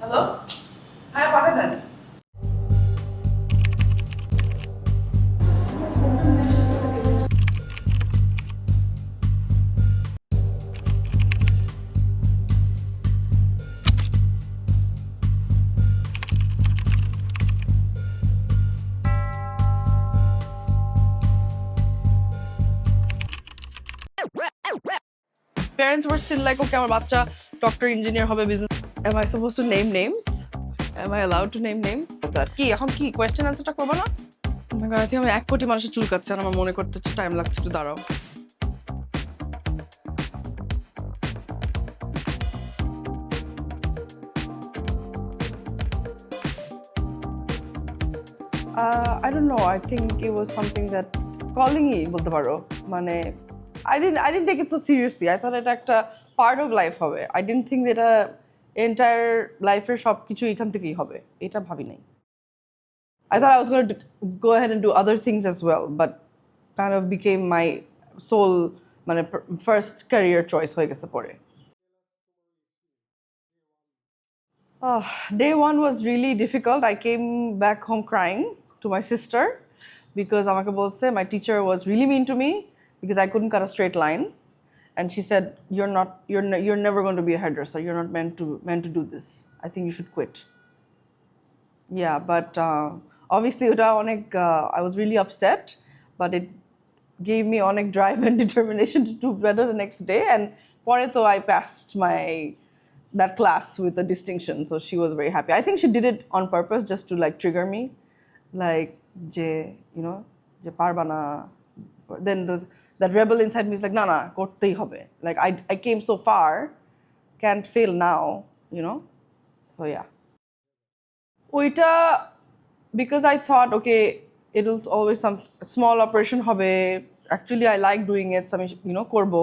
Hello, হ্যাঁ পাঠিয়ে দেন। Parents were still like, okay, আমার বাচ্চা ডক্টর ইঞ্জিনিয়ার হবে, business. Am I supposed to name names? Am I allowed to name names? কি এখন কি কোয়েশ্চেন অ্যান্সারটা করবো না? Oh my God, I think আমি 1 কোটি মানুষের চুল কাটছে আর আমার মনে করতে টাইম লাগছে, একটু দাঁড়াও। I don't know. I think it was something that calling বলতে পারো, মানে I didn't take it so seriously. I thought এটা একটা part of life হবে. I didn't think that এটা entire লাইফের সব কিছু এখান থেকেই হবে, এটা ভাবি নাই। I thought I was going to go ahead and do other things as well, but kind of became my sole মানে first career choice হয়ে গেছে পরে। Day one was really difficult. I came back home crying to my sister because আমাকে বলছে my teacher was really mean to me because I couldn't cut a straight line, and she said you're never going to be a hairdresser. You're not meant to do this. I think you should quit. Yeah, but obviously ওটা অনেক I was really upset, but it gave me অনেক drive and determination to do better the next day, and পরে তো I passed that class with a distinction, so she was very happy. I think she did it on purpose just to like trigger me, like যে যে পারবা না, then that rebel inside me is like না করতেই হবে, like I came so far, can't fail now, so yeah. ওইটা because I thought okay, it'll always some small operation হবে, actually I like doing it, so আমি করবো,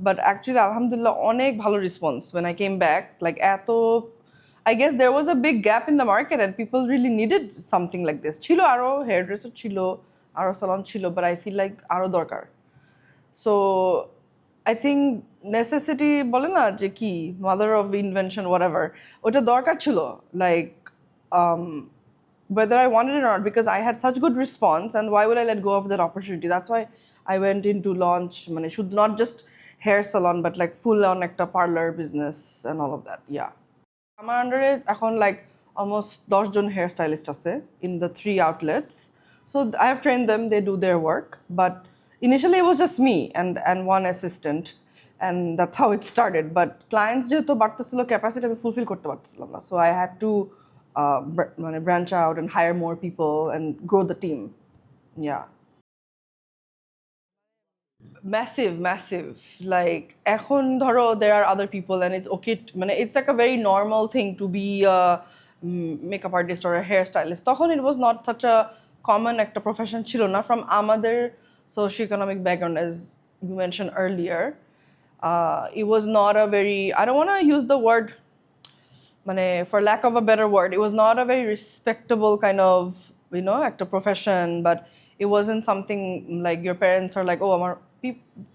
but actually alhamdulillah অনেক ভালো response when I came back, like এত I guess there was a big gap in the market and people really needed something like this. ছিল আরো hairdresser ছিল, আরো salon ছিল, but I feel like আরো দরকার। So I think necessity বলে না যে কি mother of invention whatever, ওটা দরকার ছিল, like whether I wanted it or not, because I had such good response, and why would I let go of that opportunity? That's why I went into launch, মানে should not just hair salon but like full on একটা parlor business and all of that. Yeah, আমার আন্ডারে এখন like almost 10 জন hairstylist আছে in the 3 outlets, so I have trained them, they do their work, but initially it was just me and one assistant, and that's how it started. But clients যেহেতু বাড়তেছিল, capacity আমি fulfil করতে পারতেছিলাম না, so I had to branch out and hire more people and grow the team. Yeah, massive, like এখন ধরো there are other people and it's okay মানে it's like a very normal thing to be a makeup artist or a hairstylist. তখন it was not such a common একটা profession ছিল না from আমাদের socioeconomic background, as you mentioned earlier. It was not a very, I don't want to use the word মানে for lack of a better word, it was not a very respectable kind of একটা profession, but it wasn't something like your parents are like, oh আমার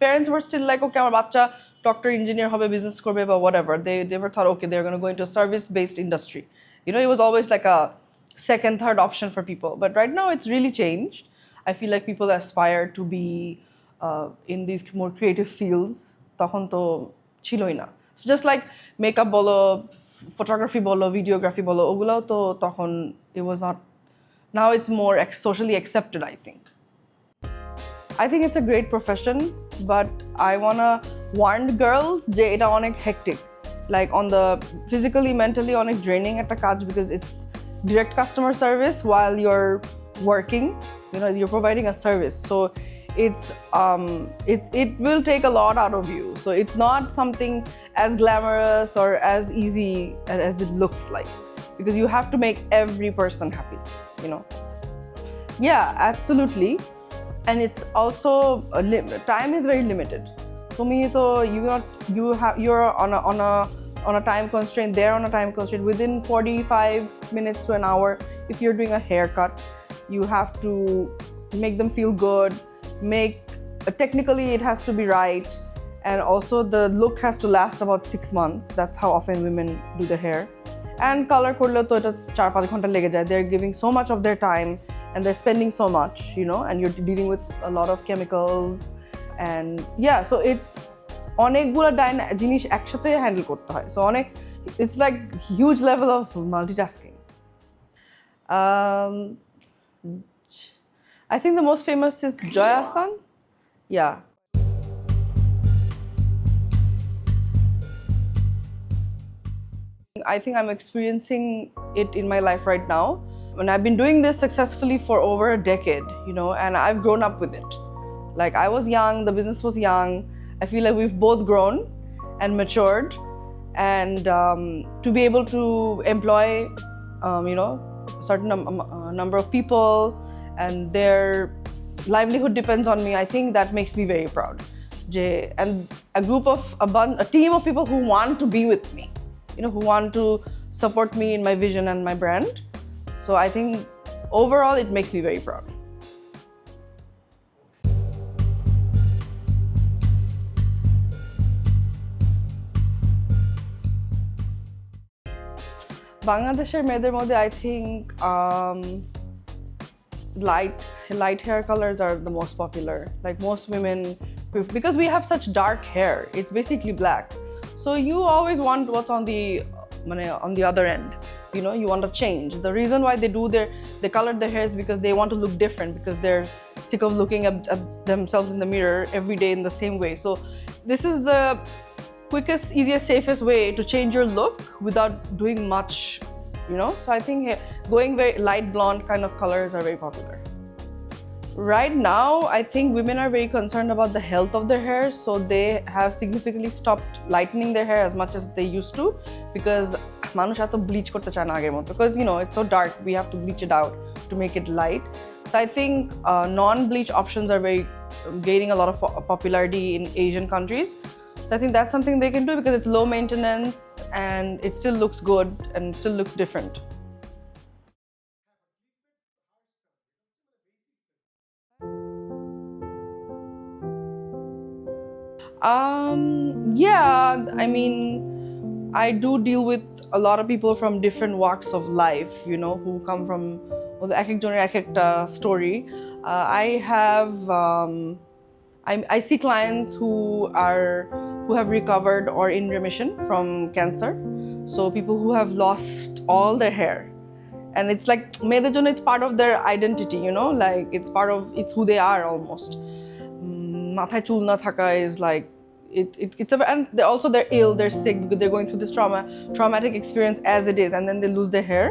parents were still like, okay আমার বাচ্চা doctor engineer হবে, business করবে বা whatever. They were thought okay, they're going to go into a service based industry. It was always like a second third option for people, but right now it's really changed. I feel like people aspire to be in these more creative fields. তখন তো ছিলই না, so just like makeup বলো, photography বলো, videography বলো, ওগুলাও তো তখন it was not. Now it's more socially accepted, I think. I think it's a great profession, but I wanna warn girls যে এটা অনেক hectic, like on the physically, mentally অনেক draining একটা কাজ, because it's direct customer service while you're working, you're providing a service, so it's it will take a lot out of you, so it's not something as glamorous or as easy as it looks like, because you have to make every person happy. Yeah, absolutely, and it's also time is very limited. তুমি তো you're on a time constraint, they're on a time constraint. Within 45 minutes to an hour, if you're doing a haircut, you have to make them feel good, technically it has to be right, and also the look has to last about 6 months. That's how often women do the hair. and color korle to eta 4-5 ঘন্টা লেগে যায়. They're giving so much of their time and they're spending so much, and you're dealing with a lot of chemicals, and yeah, so it's অনেকগুলো জিনিস একসাথে handle করতে হয়. So it's like huge level of multitasking. I think the most famous is Joya-san. Yeah. I think I'm experiencing it in my life right now. And I've been doing this successfully for over a decade, and I've grown up with it. Like, I was young, the business was young. I feel like we've both grown and matured. And to be able to employ, a certain number of people and their livelihood depends on me, I think that makes me very proud. And a team of people who want to be with me, who want to support me in my vision and my brand. So I think overall it makes me very proud. Bangladesher মেয়েদের মধ্যে I think light hair colors are the most popular. Like, most women, because we have such dark hair, it's basically black. So you always want what's on the other end. You want to change. The reason why they color their hair is because they want to look different, because they're sick of looking at themselves in the mirror every day in the same way. So this is the quickest, easiest, safest way to change your look without doing much, So I think going very light blonde kind of colors are very popular. Right now, I think women are very concerned about the health of their hair, so they have significantly stopped lightening their hair as much as they used to, because মানুষ এত bleach করতে চায় না আগের মতো, because it's so dark, we have to bleach it out to make it light. So I think non-bleach options are gaining a lot of popularity in Asian countries. So I think that's something they can do, because it's low maintenance and it still looks good and still looks different. Yeah, I mean, I do deal with a lot of people from different walks of life, who come from ek ekjoner ek ekta story. I have I see clients who have recovered or in remission from cancer. So people who have lost all their hair. And it's like, মেয়েদের জন্য it's part of their identity, like it's who they are almost. মাথায় চুল না থাকা is like, and they're ill, they're sick, because they're going through this traumatic experience as it is, and then they lose their hair.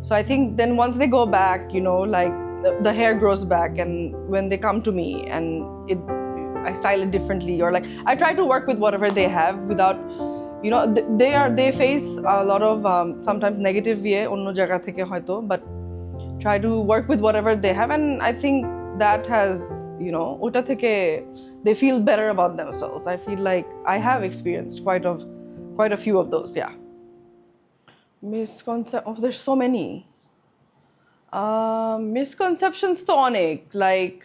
So I think then once they go back, like the hair grows back, and when they come to me and I style it differently, or like I try to work with whatever they have without, they face a lot of sometimes negative onno jagah theke hoyto, but try to work with whatever they have, and I think that has, ota theke they feel better about themselves. I feel like I have experienced quite a few of those. Yeah. There's so many misconceptions to onek, like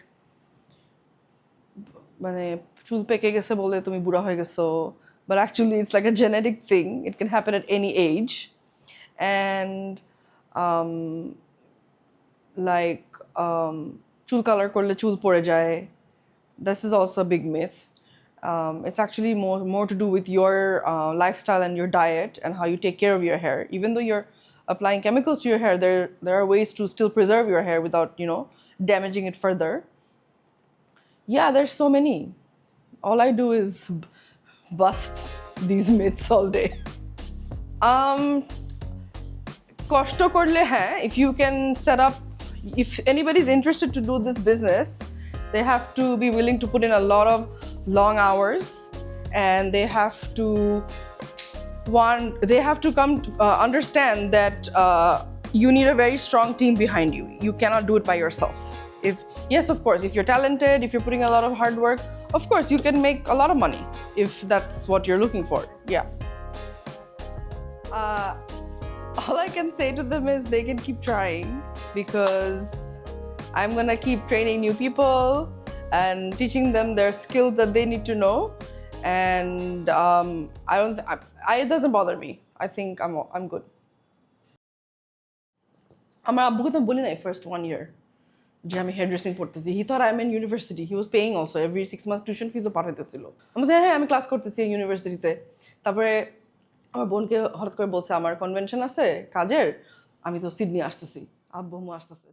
চুল পেকে গেছে বলে তুমি বুড়া হয়ে গেছো, but actually it's like a genetic thing. It can happen at any age. And চুল colour করলে চুল পড়ে যায়. This is also a big myth. It's actually more to do with your lifestyle and your diet and how you take care of your hair. Even though you're applying chemicals to your hair, there are ways to still preserve your hair without, damaging it further. Yeah, there's so many. All I do is bust these myths all day. কষ্ট করলে হ্যাঁ, if you can set up, if anybody's interested to do this business, they have to be willing to put in a lot of long hours, and they have to come to understand that you need a very strong team behind you. You cannot do it by yourself. Yes, of course, if you're talented, if you're putting a lot of hard work, of course you can make a lot of money if that's what you're looking for. Yeah. All I can say to them is they can keep trying, because I'm gonna keep training new people and teaching them their skills that they need to know. And it doesn't bother me. I think I'm good. আমার আব্বুকে তো বলি নাই first 1 year যে আমি hair dressing পড়তেছি। He thought I am in university, he was paying also every 6 months tuition ফিজও পাঠাইতেছিল। আমি বলছি হ্যাঁ আমি ক্লাস করতেছি ইউনিভার্সিটিতে। তারপরে আমার বোনকে হঠাৎ করে বলছে আমার কনভেনশন আছে কাজের, আমি তো সিডনি আসতেছি, আব্বু আম্মু আসতেছে।